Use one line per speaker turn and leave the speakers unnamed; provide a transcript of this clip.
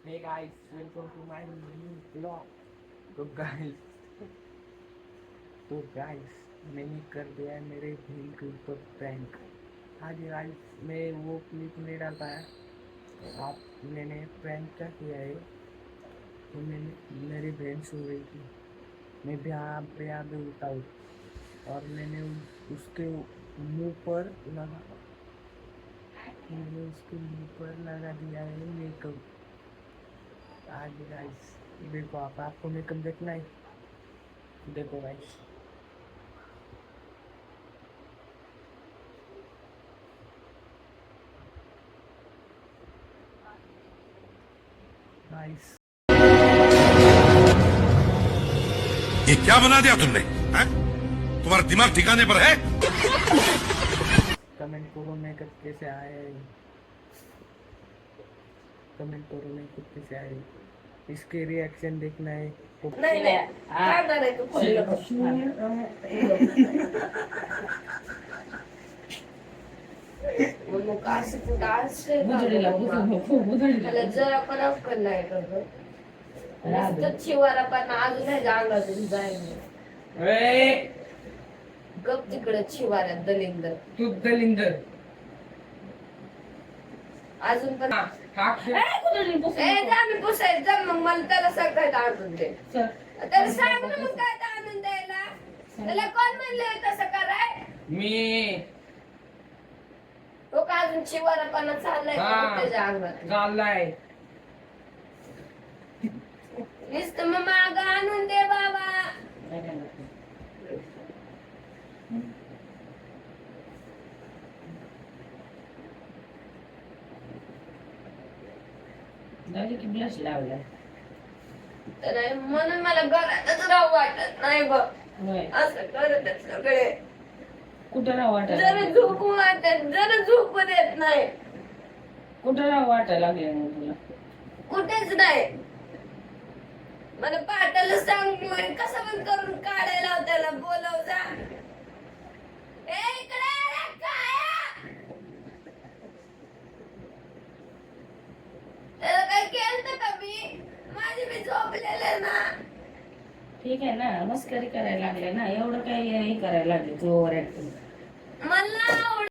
Hey guys, welcome to my new vlog. तो guys मैंने कर दिया है मेरे बहन के ऊपर प्रैंक। हाँ जी गाइस, मैं वो क्लिप नहीं डाल पाया। आप मैंने प्रैंक क्या किया है, तो मैंने मेरी बहन सो रही थी, मैं भी यहाँ पे उठा हूँ और उसके मुंह पर लगा मैंने उसके मुंह पर लगा दिया है मेकअप। आज गाइस देखो, आपको मेकअप देखना है, देखो गाइस। गाइस
ये क्या बना दिया तुमने हैं? तुम्हारा दिमाग ठिकाने पर है?
कमेंट करो मेकअप कैसे आए, कमेंट करो मेकअप कैसे आए, इसके रिएक्शन देखना है तो
नहीं नहीं काढणार आहे तू खोललं मग असं कुठं असं त्याला जर आपण अक्कल नाही करतो नुसतं शिवारा पण अजून नाही अंगातून जाईल गप तिकडं शिवाऱ्यात दलिंदर
तू दलिंदर
अजून पण
हा
जा मी पुसायचं जा मग मला त्याला सगळं आणून दे त्याला सांग ना मग काय आणून द्यायला त्याला कोण म्हणलं तसं कराय
मी
तो का अजून शिवारापणा चाललाय का त्याच्या अंगात
चाललाय
नुसतं मग माग आणून दे बाबा
की ब्लश लावलाय
तर म्हणून मला घरातच राहू वाटत नाही बघ असं करत सगळे
कुठं राहू वाटायला
जरा झोपू वाटत जरा झोपू देत नाही
कुठं राहू वाटायला लागले मग तुला
कुठेच नाही मला पाटाला सांग कसं पण करून काढायला त्याला बोलव जा इकडे रे काया त्याला काय केलं का मी माझी मी झोपलेले ना
ठीक आहे ना मस्करी करायला लागले ना एवढं काही हे करायला लागले तू ओव्हर ऍक्टिंग